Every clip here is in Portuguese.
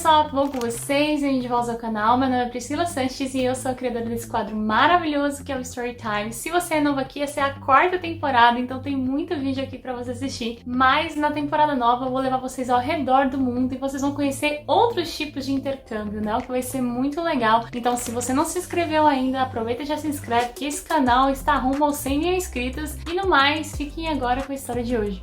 pessoal, tudo bom com vocês? Bem-vindos de volta ao canal, meu nome é Priscila Sanches e eu sou a criadora desse quadro maravilhoso que é o Storytime. Se você é novo aqui, essa é a 4ª temporada, então tem muito vídeo aqui pra você assistir. Mas na temporada nova eu vou levar vocês ao redor do mundo e vocês vão conhecer outros tipos de intercâmbio, né? O que vai ser muito legal. Então se você não se inscreveu ainda, aproveita e já se inscreve, que esse canal está rumo aos 100 mil inscritos. E no mais, fiquem agora com a história de hoje.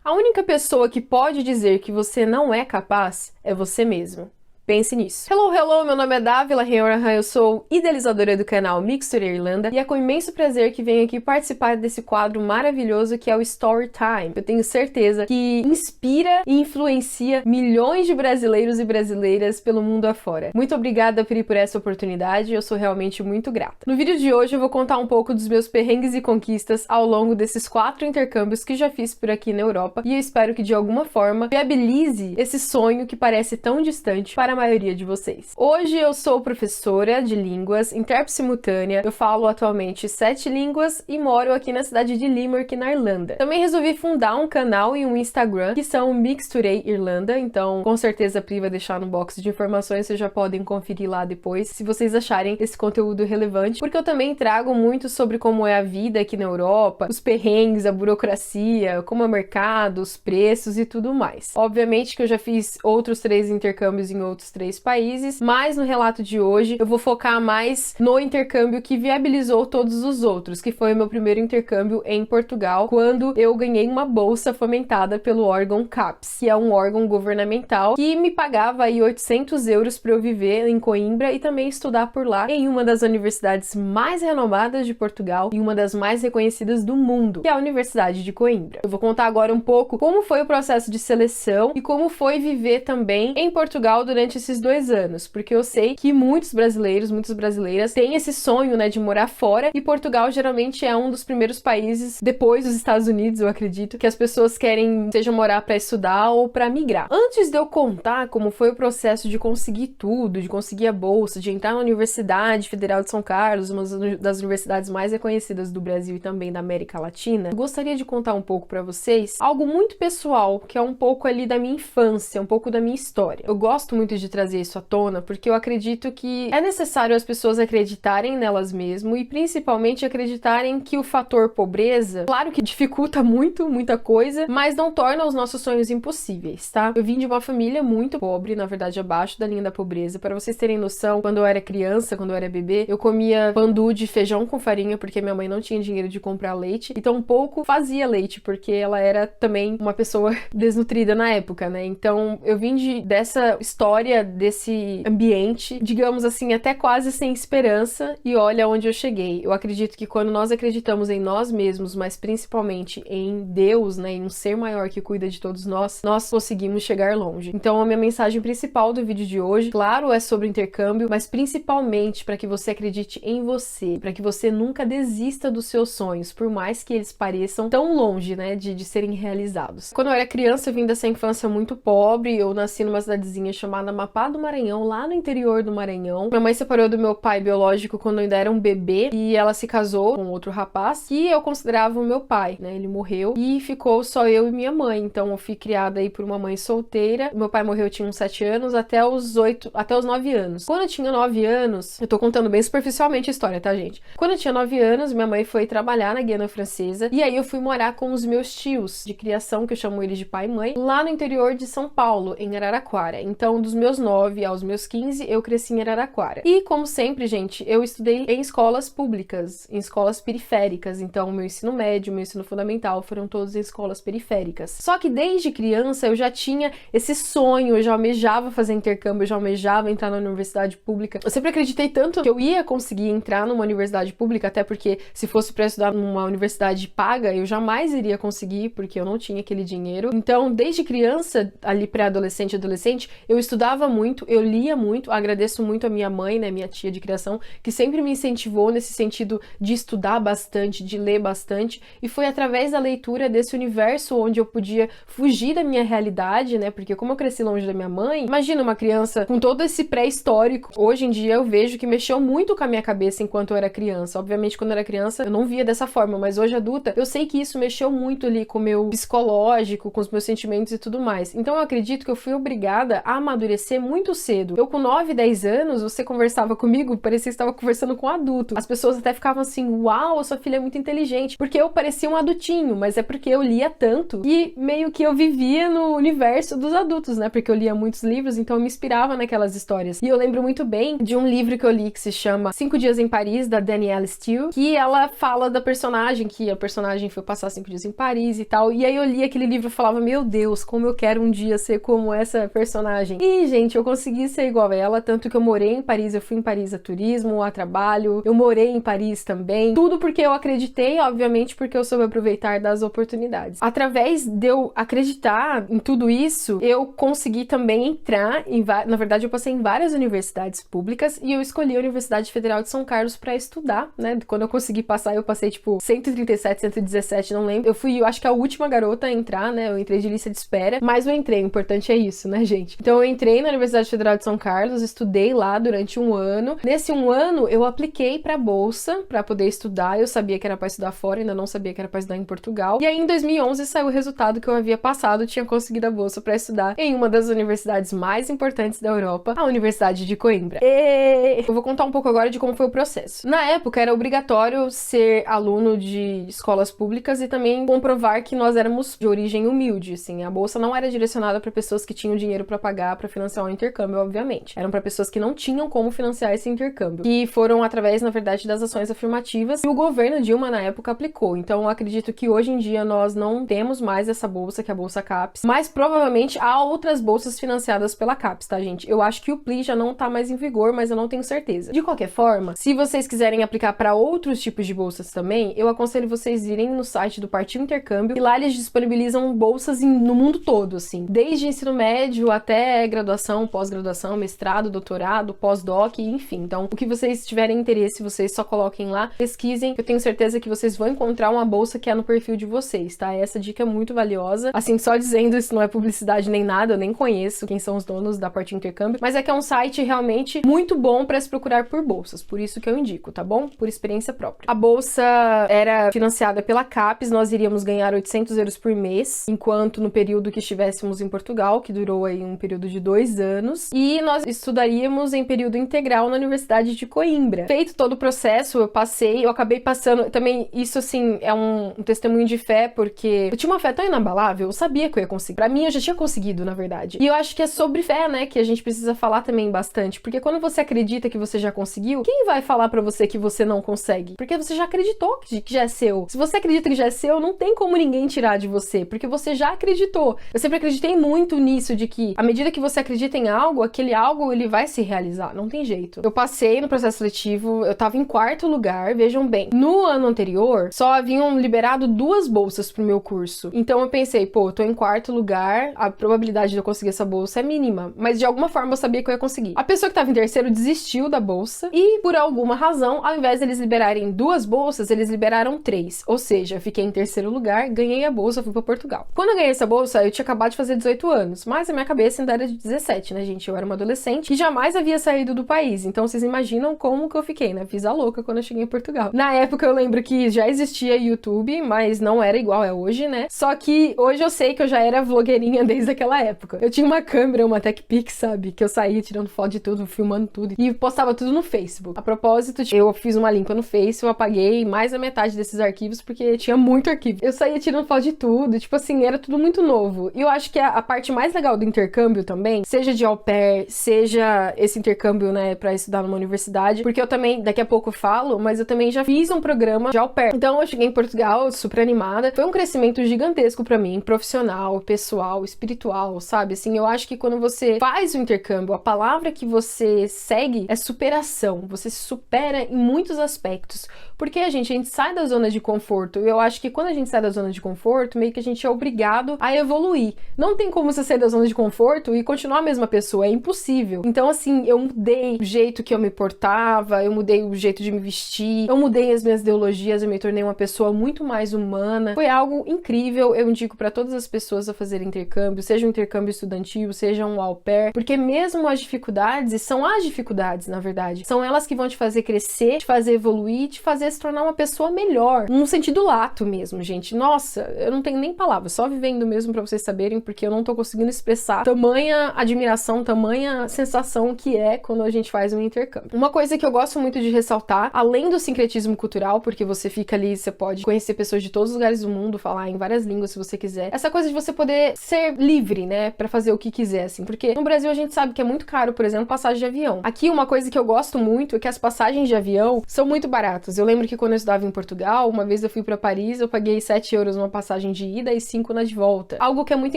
A única pessoa que pode dizer que você não é capaz é você mesmo. Pense nisso. Hello, meu nome é Dávila Reorhan, eu sou idealizadora do canal Mixture Irlanda e é com imenso prazer que venho aqui participar desse quadro maravilhoso que é o Storytime. Eu tenho certeza que inspira e influencia milhões de brasileiros e brasileiras pelo mundo afora. Muito obrigada, Pri, por essa oportunidade, eu sou realmente muito grata. No vídeo de hoje eu vou contar um pouco dos meus perrengues e conquistas ao longo desses 4 intercâmbios que já fiz por aqui na Europa e eu espero que de alguma forma viabilize esse sonho que parece tão distante para a maioria de vocês. Hoje eu sou professora de línguas, intérprete simultânea, eu falo atualmente 7 línguas e moro aqui na cidade de Limerick, na Irlanda. Também resolvi fundar um canal e um Instagram que são Mixture Irlanda, então com certeza a Pri vai deixar no box de informações, vocês já podem conferir lá depois se vocês acharem esse conteúdo relevante, porque eu também trago muito sobre como é a vida aqui na Europa, os perrengues, a burocracia, como é o mercado, os preços e tudo mais. Obviamente que eu já fiz outros 3 intercâmbios em outros 3 países, mas no relato de hoje eu vou focar mais no intercâmbio que viabilizou todos os outros, que foi o meu primeiro intercâmbio em Portugal, quando eu ganhei uma bolsa fomentada pelo órgão CAPES, que é um órgão governamental que me pagava aí 800 euros para eu viver em Coimbra e também estudar por lá em uma das universidades mais renomadas de Portugal e uma das mais reconhecidas do mundo, que é a Universidade de Coimbra. Eu vou contar agora um pouco como foi o processo de seleção e como foi viver também em Portugal durante esses 2 anos, porque eu sei que muitos brasileiros, muitas brasileiras têm esse sonho, né, de morar fora, e Portugal geralmente é um dos primeiros países, depois dos Estados Unidos, eu acredito, que as pessoas querem, seja morar para estudar ou para migrar. Antes de eu contar como foi o processo de conseguir tudo, de conseguir a bolsa, de entrar na Universidade Federal de São Carlos, uma das universidades mais reconhecidas do Brasil e também da América Latina, eu gostaria de contar um pouco para vocês algo muito pessoal, que é um pouco ali da minha infância, um pouco da minha história. Eu gosto muito de trazer isso à tona, porque eu acredito que é necessário as pessoas acreditarem nelas mesmas e principalmente acreditarem que o fator pobreza, claro que dificulta muito, muita coisa, mas não torna os nossos sonhos impossíveis, tá? Eu vim de uma família muito pobre, na verdade abaixo da linha da pobreza. Para vocês terem noção, quando eu era criança, quando eu era bebê, eu comia pandu de feijão com farinha, porque minha mãe não tinha dinheiro de comprar leite, e tampouco fazia leite, porque ela era também uma pessoa desnutrida na época, né? Então eu vim dessa história, desse ambiente, digamos assim, até quase sem esperança, e olha onde eu cheguei. Eu acredito que quando nós acreditamos em nós mesmos, mas principalmente em Deus, né, em um ser maior que cuida de todos nós, nós conseguimos chegar longe. Então a minha mensagem principal do vídeo de hoje, claro, é sobre intercâmbio, mas principalmente para que você acredite em você, para que você nunca desista dos seus sonhos, por mais que eles pareçam tão longe, né, de serem realizados. Quando eu era criança, eu vim dessa infância muito pobre, eu nasci numa cidadezinha chamada Mapá do Maranhão, lá no interior do Maranhão. Minha mãe separou do meu pai biológico quando eu ainda era um bebê e ela se casou com outro rapaz que eu considerava o meu pai, né? Ele morreu e ficou só eu e minha mãe. Então eu fui criada aí por uma mãe solteira. Meu pai morreu, eu tinha uns 7 anos até os 9 anos. Quando eu tinha 9 anos, eu tô contando bem superficialmente a história, tá, gente? Quando eu tinha 9 anos, minha mãe foi trabalhar na Guiana Francesa e aí eu fui morar com os meus tios de criação, que eu chamo eles de pai e mãe, lá no interior de São Paulo, em Araraquara. Então, dos meus 9 aos meus 15, eu cresci em Araraquara. E, como sempre, gente, eu estudei em escolas públicas, em escolas periféricas. Então, meu ensino médio, meu ensino fundamental foram todos em escolas periféricas. Só que desde criança eu já tinha esse sonho, eu já almejava fazer intercâmbio, eu já almejava entrar na universidade pública. Eu sempre acreditei tanto que eu ia conseguir entrar numa universidade pública, até porque se fosse para estudar numa universidade paga, eu jamais iria conseguir, porque eu não tinha aquele dinheiro. Então, desde criança, ali pré-adolescente, adolescente, eu estudava estudava muito, eu lia muito, agradeço muito a minha mãe, né, minha tia de criação, que sempre me incentivou nesse sentido de estudar bastante, de ler bastante, e foi através da leitura desse universo onde eu podia fugir da minha realidade, né, porque como eu cresci longe da minha mãe, imagina uma criança com todo esse pré-histórico, hoje em dia eu vejo que mexeu muito com a minha cabeça enquanto eu era criança. Obviamente, quando eu era criança, eu não via dessa forma, mas hoje adulta, eu sei que isso mexeu muito ali com o meu psicológico, com os meus sentimentos e tudo mais. Então eu acredito que eu fui obrigada a amadurecer muito cedo. Eu com 9, 10 anos, você conversava comigo, parecia que estava conversando com um adulto. As pessoas até ficavam assim, uau, a sua filha é muito inteligente, porque eu parecia um adultinho, mas é porque eu lia tanto e meio que eu vivia no universo dos adultos, né, porque eu lia muitos livros, então eu me inspirava naquelas histórias. E eu lembro muito bem de um livro que eu li que se chama 5 Dias em Paris, da Danielle Steele, que ela fala da personagem, que a personagem foi passar 5 dias em Paris e tal, e aí eu li aquele livro e falava, meu Deus, como eu quero um dia ser como essa personagem. E, gente, eu consegui ser igual a ela, tanto que eu morei em Paris, eu fui em Paris a turismo, a trabalho, eu morei em Paris também, tudo porque eu acreditei, obviamente, porque eu soube aproveitar das oportunidades. Através de eu acreditar em tudo isso, eu consegui também entrar em, na verdade, eu passei em várias universidades públicas e eu escolhi a Universidade Federal de São Carlos para estudar, né? Quando eu consegui passar, eu passei, tipo, 137, 117, não lembro. Eu acho que a última garota a entrar, né? Eu entrei de lista de espera, mas eu entrei, o importante é isso, né, gente? Então eu entrei na Universidade Federal de São Carlos, estudei lá durante um ano. Nesse um ano, eu apliquei pra bolsa, pra poder estudar. Eu sabia que era pra estudar fora, ainda não sabia que era pra estudar em Portugal. E aí, em 2011, saiu o resultado que eu havia passado, tinha conseguido a bolsa pra estudar em uma das universidades mais importantes da Europa, a Universidade de Coimbra. Eu vou contar um pouco agora de como foi o processo. Na época, era obrigatório ser aluno de escolas públicas e também comprovar que nós éramos de origem humilde, assim. A bolsa não era direcionada para pessoas que tinham dinheiro para pagar para financiar um intercâmbio, obviamente. Eram para pessoas que não tinham como financiar esse intercâmbio. E foram através, na verdade, das ações afirmativas que o governo Dilma, na época, aplicou. Então, eu acredito que hoje em dia nós não temos mais essa bolsa, que é a Bolsa CAPES, mas provavelmente há outras bolsas financiadas pela CAPES, tá, gente? Eu acho que o PLI já não tá mais em vigor, mas eu não tenho certeza. De qualquer forma, se vocês quiserem aplicar para outros tipos de bolsas também, eu aconselho vocês irem no site do Partido Intercâmbio e lá eles disponibilizam bolsas no mundo todo, assim, desde ensino médio até graduação, pós-graduação, mestrado, doutorado, pós-doc, enfim. Então, o que vocês tiverem interesse, vocês só coloquem lá, pesquisem, eu tenho certeza que vocês vão encontrar uma bolsa que é no perfil de vocês, tá? Essa dica é muito valiosa. Assim, só dizendo, isso não é publicidade nem nada, eu nem conheço quem são os donos da Partido Intercâmbio, mas é que é um site realmente muito bom para se procurar por bolsas, por isso que eu indico, tá bom? Por experiência própria. A bolsa era financiada pela CAPES, nós iríamos ganhar 800 euros por mês, enquanto no período que estivéssemos em Portugal, que durou aí um período de 2 anos, e nós estudaríamos em período integral na Universidade de Coimbra. Feito todo o processo, eu acabei passando, também isso assim, é um testemunho de fé, porque eu tinha uma fé tão inabalável, eu sabia que eu ia conseguir. Pra mim, eu já tinha conseguido, na verdade. E eu acho que é sobre fé, né, que a gente precisa falar também bastante, porque quando você acredita que você já conseguiu, quem vai falar pra você que você não consegue? Porque você já acreditou que já é seu. Se você acredita que já é seu, não tem como ninguém tirar de você, porque você já acreditou. Eu sempre acreditei muito nisso, de que à medida que você acredita em algo, aquele algo, ele vai se realizar. Não tem jeito. Eu passei no processo seletivo, eu tava em 4º lugar, vejam bem. No ano anterior, só haviam liberado 2 bolsas pro meu curso. Então eu pensei, pô, eu tô em 4º lugar, a probabilidade de eu conseguir essa bolsa é mínima, mas de alguma forma eu sabia que eu ia conseguir. A pessoa que tava em 3º desistiu da bolsa e, por alguma razão, ao invés de eles liberarem 2 bolsas, eles liberaram 3. Ou seja, eu fiquei em 3º lugar, ganhei a bolsa, fui pra Portugal. Quando eu ganhei essa bolsa, eu tinha acabado de fazer 18 anos, mas a minha cabeça ainda era de 17, né, gente? Eu era uma adolescente e jamais havia saído do país. Então vocês imaginam como que eu fiquei, né? Fiz a louca quando eu cheguei em Portugal. Na época eu lembro que já existia YouTube, mas não era igual é hoje, né? Só que hoje eu sei que eu já era vlogueirinha desde aquela época. Eu tinha uma câmera, uma TechPix, sabe? Que eu saía tirando foto de tudo, filmando tudo e postava tudo no Facebook. A propósito, eu fiz uma limpa no Face, eu apaguei mais da metade desses arquivos porque tinha muito arquivo. Eu saía tirando foto de tudo, tipo assim, era tudo muito novo. E eu acho que a parte mais legal do intercâmbio também, seja de au pair, seja esse intercâmbio, né, pra estudar numa universidade, porque eu também, daqui a pouco eu falo, mas eu também já fiz um programa de au pair. Então eu cheguei em Portugal super animada. Foi um crescimento gigantesco pra mim, profissional, pessoal, espiritual, sabe? Assim, eu acho que quando você faz o intercâmbio, a palavra que você segue é superação. Você se supera em muitos aspectos. Porque a gente sai da zona de conforto. Eu acho que quando a gente sai da zona de conforto, meio que a gente é obrigado a evoluir. Não tem como você sair da zona de conforto e continuar a mesma pessoa, é impossível. Então, assim, eu mudei o jeito que eu me portava, eu mudei o jeito de me vestir, eu mudei as minhas ideologias, eu me tornei uma pessoa muito mais humana. Foi algo incrível, eu indico para todas as pessoas a fazerem intercâmbio, seja um intercâmbio estudantil, seja um au pair, porque mesmo as dificuldades, são as dificuldades, na verdade, são elas que vão te fazer crescer, te fazer evoluir, te fazer se tornar uma pessoa melhor, num sentido lato mesmo, gente. Nossa, eu não tenho nem palavras, só vivendo mesmo pra vocês saberem, porque eu não tô conseguindo expressar tamanha admiração, tamanha sensação que é quando a gente faz um intercâmbio. Uma coisa que eu gosto muito de ressaltar, além do sincretismo cultural, porque você fica ali, você pode conhecer pessoas de todos os lugares do mundo, falar em várias línguas se você quiser, essa coisa de você poder ser livre, né, pra fazer o que quiser, assim, porque no Brasil a gente sabe que é muito caro, por exemplo, passagem de avião. Aqui uma coisa que eu gosto muito é que as passagens de avião são muito baratas. Eu lembro que quando eu estudava em Portugal, uma vez eu fui pra Paris, eu paguei 7 euros numa passagem de ida e 5 na de volta. Algo que é muito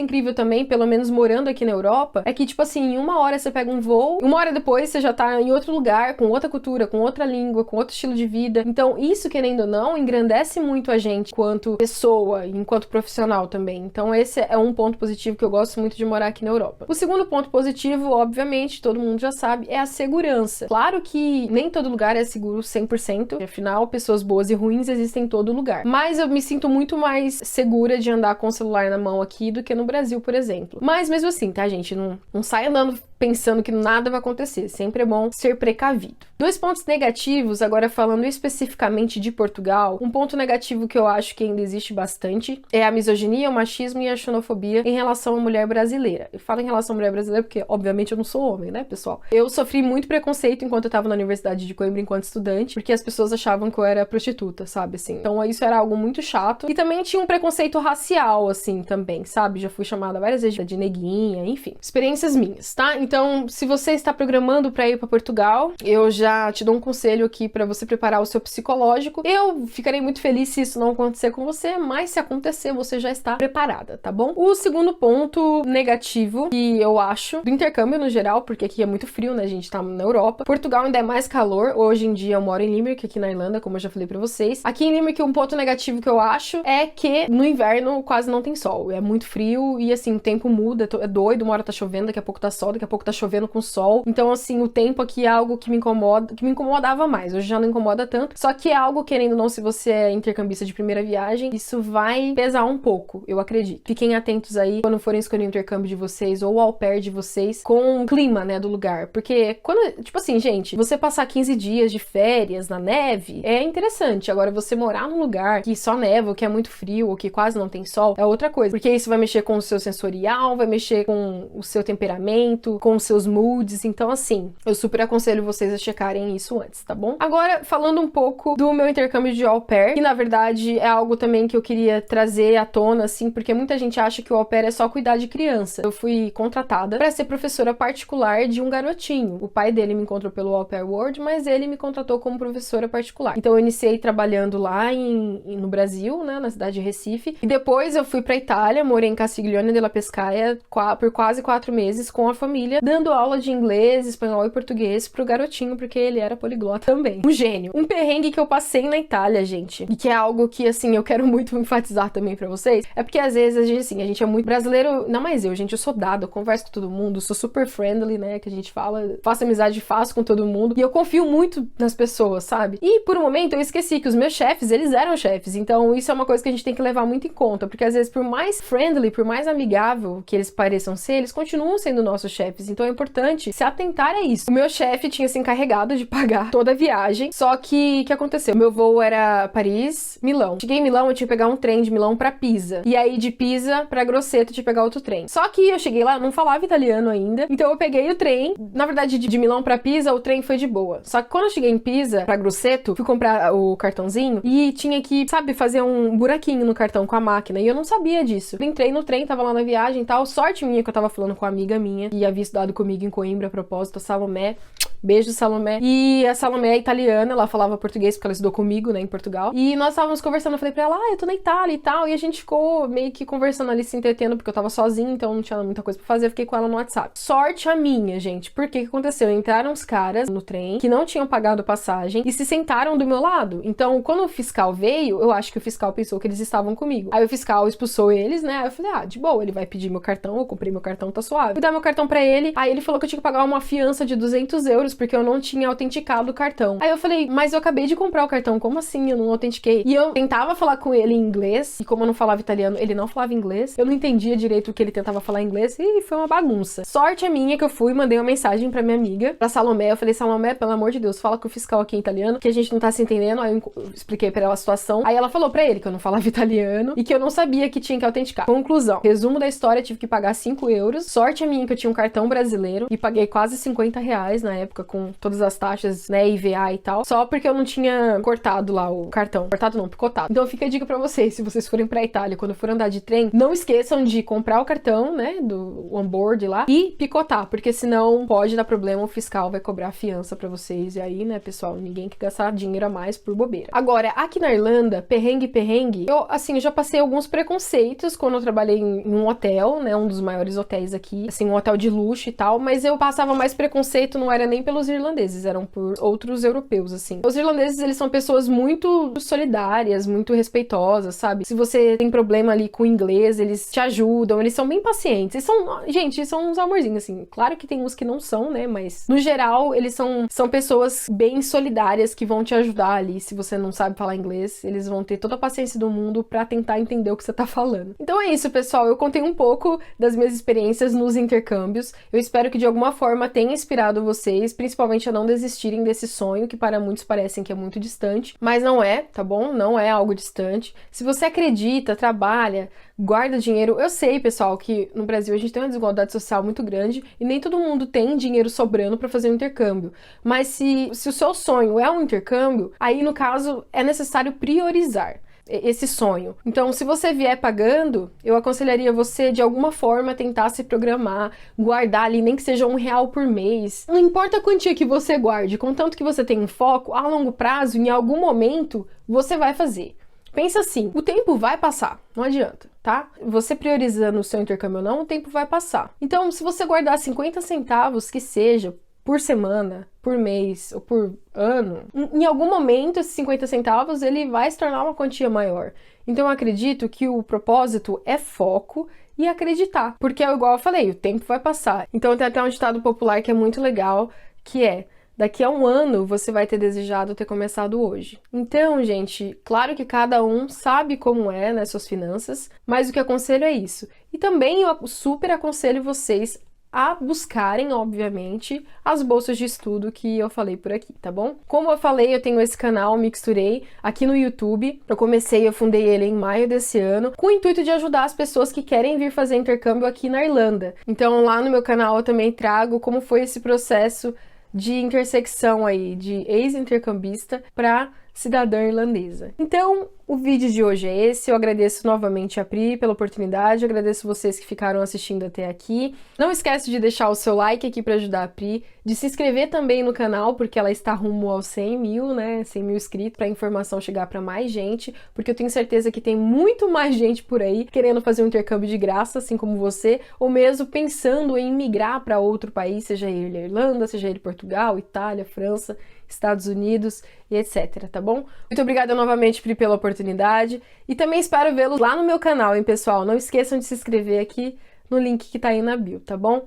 incrível também, pelo menos morando aqui na Europa, é que, tipo assim, em 1 hora você pega um voo, 1 hora depois você já tá em outro lugar, com outra cultura, com outra língua, com outro estilo de vida. Então, isso, querendo ou não, engrandece muito a gente enquanto pessoa e enquanto profissional também. Então, esse é um ponto positivo que eu gosto muito de morar aqui na Europa. O segundo ponto positivo, obviamente, todo mundo já sabe, é a segurança. Claro que nem todo lugar é seguro 100%, afinal, pessoas boas e ruins existem em todo lugar. Mas eu me sinto muito mais segura de andar com o celular na mão aqui do que no Brasil, por exemplo. Mas mesmo assim, tá, gente? Não sai andando pensando que nada vai acontecer. Sempre é bom ser precavido. 2 pontos negativos, agora falando especificamente de Portugal, um ponto negativo que eu acho que ainda existe bastante é a misoginia, o machismo e a xenofobia em relação à mulher brasileira. Eu falo em relação à mulher brasileira porque, obviamente, eu não sou homem, né, pessoal? Eu sofri muito preconceito enquanto eu tava na Universidade de Coimbra enquanto estudante, porque as pessoas achavam que eu era prostituta, sabe, assim. Então, isso era algo muito chato. E também tinha um preconceito racial, assim, também, sabe? Já fui chamada várias vezes de neguinha, enfim. Experiências minhas, tá? Então, se você está programando para ir para Portugal, eu já te dou um conselho aqui para você preparar o seu psicológico. Eu ficarei muito feliz se isso não acontecer com você, mas se acontecer, você já está preparada, tá bom? O segundo ponto negativo que eu acho do intercâmbio no geral, porque aqui é muito frio, né? A gente tá na Europa. Portugal ainda é mais calor. Hoje em dia eu moro em Limerick, aqui na Irlanda, como eu já falei para vocês. Aqui em Limerick, um ponto negativo que eu acho é que no inverno quase não tem sol. É muito frio e assim, o tempo muda, é doido, uma hora tá chovendo, daqui a pouco tá sol, daqui a pouco tá chovendo com sol. Então, assim, o tempo aqui é algo que me incomoda, que me incomodava mais. Hoje já não incomoda tanto. Só que é algo, querendo ou não, se você é intercambista de primeira viagem, isso vai pesar um pouco, eu acredito. Fiquem atentos aí quando forem escolher o intercâmbio de vocês ou o au pair de vocês com o clima, né, do lugar. Porque quando, tipo assim, gente, você passar 15 dias de férias na neve é interessante. Agora, você morar num lugar que só neva, ou que é muito frio, ou que quase não tem sol, é outra coisa. Porque isso vai mexer com o seu sensorial, vai mexer com o seu temperamento, com os seus moods. Então, assim, eu super aconselho vocês a checarem isso antes, tá bom? Agora, falando um pouco do meu intercâmbio de au pair, que na verdade é algo também que eu queria trazer à tona, assim, porque muita gente acha que o au pair é só cuidar de criança. Eu fui contratada para ser professora particular de um garotinho. O pai dele me encontrou pelo Au Pair World, mas ele me contratou como professora particular. Então, eu iniciei trabalhando lá no Brasil, né, na cidade de Recife, e depois eu fui pra Itália, morei em Castiglione della Pescaia por quase 4 meses com a família, dando aula de inglês, espanhol e português pro garotinho, porque ele era poliglota também. Um gênio. Um perrengue que eu passei na Itália, gente, e que é algo que, assim, eu quero muito enfatizar também pra vocês, é porque às vezes a gente é muito brasileiro, não mais eu, gente, eu sou dado, eu converso com todo mundo, sou super friendly, né, que a gente fala, faço amizade fácil com todo mundo, e eu confio muito nas pessoas, sabe? E por um momento eu esqueci que os meus chefes, eles eram chefes, então isso é uma coisa que a gente tem que levar muito em conta, porque às vezes por mais friendly, por mais amigável que eles pareçam ser, eles continuam sendo nossos chefes, então é importante se atentar a isso. O meu chefe tinha se encarregado de pagar toda a viagem, só que o que aconteceu? O meu voo era Paris, Milão. Cheguei em Milão, eu tinha que pegar um trem de Milão pra Pisa, e aí de Pisa pra Grosseto eu tinha que pegar outro trem. Só que eu cheguei lá, eu não falava italiano ainda, então eu peguei o trem, na verdade de Milão pra Pisa o trem foi de boa, só que quando eu cheguei em Pisa, pra Grosseto, fui comprar o cartãozinho e tinha que, sabe, fazer um buraquinho no cartão com a máquina, e eu não sabia disso. Eu entrei no trem, tava lá na viagem e tal, sorte minha que eu tava falando com uma amiga minha, que havia estudado comigo em Coimbra a propósito, a Salomé. Beijo, Salomé. E a Salomé é italiana, ela falava português porque ela estudou comigo, né, em Portugal. E nós estávamos conversando, eu falei pra ela, eu tô na Itália e tal. E a gente ficou meio que conversando ali, se entretendo, porque eu tava sozinha, então não tinha muita coisa pra fazer. Eu fiquei com ela no WhatsApp. Sorte a minha, gente. Porque que aconteceu? Entraram uns caras no trem que não tinham pagado passagem e se sentaram do meu lado. Então, quando o fiscal veio, eu acho que o fiscal pensou que eles estavam comigo. Aí o fiscal expulsou eles, né? Aí eu falei, de boa, ele vai pedir meu cartão, eu comprei meu cartão, tá suave. Fui dar meu cartão pra ele, aí ele falou que eu tinha que pagar uma fiança de 200 euros porque eu não tinha autenticado o cartão. Aí eu falei, mas eu acabei de comprar o cartão, como assim? Eu não autentiquei. E eu tentava falar com ele em inglês, e como eu não falava italiano, ele não falava inglês. Eu não entendia direito o que ele tentava falar em inglês, e foi uma bagunça. Sorte a minha que eu fui, mandei uma mensagem pra minha amiga, pra Salomé. Eu falei, Salomé, pelo amor de Deus, fala com o fiscal aqui em italiano, que a gente não tá se entendendo. Aí eu expliquei pra ela a situação. Aí ela falou pra ele que eu não falava italiano e que eu não sabia que tinha que autenticar. Conclusão. Resumo da história, tive que pagar 5 euros. Sorte a minha que eu tinha um cartão brasileiro e paguei quase 50 reais na época, com todas as taxas, né, IVA e tal, só porque eu não tinha cortado lá o cartão. Cortado não, picotado. Então fica a dica pra vocês, se vocês forem pra Itália, quando for andar de trem, não esqueçam de comprar o cartão, né, do onboard lá e picotar, porque senão pode dar problema, o fiscal vai cobrar fiança pra vocês. E aí, né, pessoal, ninguém quer gastar dinheiro a mais por bobeira. Agora, aqui na Irlanda, perrengue, eu já passei alguns preconceitos quando eu trabalhei em um hotel, né, um dos maiores hotéis aqui, assim, um hotel de luxo e tal, mas eu passava mais preconceito, não era nem pelos irlandeses, eram por outros europeus, assim. Os irlandeses, eles são pessoas muito solidárias, muito respeitosas, sabe? Se você tem problema ali com o inglês, eles te ajudam, eles são bem pacientes. Gente, são uns amorzinhos, assim. Claro que tem uns que não são, né, mas no geral, eles são pessoas bem solidárias que vão te ajudar ali. Se você não sabe falar inglês, eles vão ter toda a paciência do mundo pra tentar entender o que você tá falando. Então é isso, pessoal. Eu contei um pouco das minhas experiências nos intercâmbios. Eu espero que de alguma forma tenha inspirado vocês, principalmente a não desistirem desse sonho, que para muitos parecem que é muito distante, mas não é, tá bom? Não é algo distante. Se você acredita, trabalha, guarda dinheiro, eu sei, pessoal, que no Brasil a gente tem uma desigualdade social muito grande e nem todo mundo tem dinheiro sobrando para fazer um intercâmbio. Mas se o seu sonho é um intercâmbio, aí no caso é necessário priorizar esse sonho. Então, se você vier pagando, eu aconselharia você, de alguma forma, tentar se programar, guardar ali, nem que seja R$1 por mês. Não importa a quantia que você guarde, contanto que você tenha um foco, a longo prazo, em algum momento, você vai fazer. Pensa assim, o tempo vai passar, não adianta, tá? Você priorizando o seu intercâmbio ou não, o tempo vai passar. Então, se você guardar 50 centavos, que seja, por semana, por mês ou por ano, em algum momento esses 50 centavos ele vai se tornar uma quantia maior. Então eu acredito que o propósito é foco e acreditar, porque é igual eu falei, o tempo vai passar. Então tem até um ditado popular que é muito legal, que é: daqui a um ano você vai ter desejado ter começado hoje. Então, gente, claro que cada um sabe como é, né, suas finanças, mas o que eu aconselho é isso. E também eu super aconselho vocês a buscarem, obviamente, as bolsas de estudo que eu falei por aqui, tá bom? Como eu falei, eu tenho esse canal Mixturei aqui no YouTube. Eu fundei ele em maio desse ano, com o intuito de ajudar as pessoas que querem vir fazer intercâmbio aqui na Irlanda. Então, lá no meu canal eu também trago como foi esse processo de intersecção aí, de ex-intercambista para cidadã irlandesa. Então, o vídeo de hoje é esse. Eu agradeço novamente a Pri pela oportunidade, eu agradeço vocês que ficaram assistindo até aqui. Não esquece de deixar o seu like aqui para ajudar a Pri, de se inscrever também no canal, porque ela está rumo aos 100 mil, né, 100 mil inscritos, para a informação chegar para mais gente, porque eu tenho certeza que tem muito mais gente por aí querendo fazer um intercâmbio de graça, assim como você, ou mesmo pensando em migrar para outro país, seja ele a Irlanda, seja ele Portugal, Itália, França, Estados Unidos e etc, tá bom? Muito obrigada novamente, Pri, pela oportunidade e também espero vê-los lá no meu canal, hein, pessoal? Não esqueçam de se inscrever aqui no link que tá aí na bio, tá bom?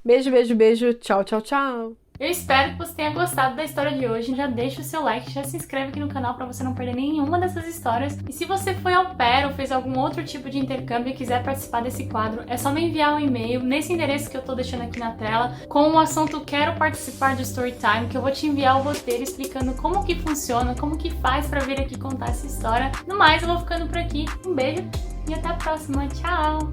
Beijo, beijo, beijo. Tchau, tchau, tchau. Eu espero que você tenha gostado da história de hoje. Já deixa o seu like, já se inscreve aqui no canal para você não perder nenhuma dessas histórias. E se você foi au pair ou fez algum outro tipo de intercâmbio e quiser participar desse quadro, é só me enviar um e-mail nesse endereço que eu tô deixando aqui na tela com o assunto "Quero participar do Storytime", que eu vou te enviar o roteiro explicando como que funciona, como que faz para vir aqui contar essa história. No mais, eu vou ficando por aqui. Um beijo e até a próxima. Tchau!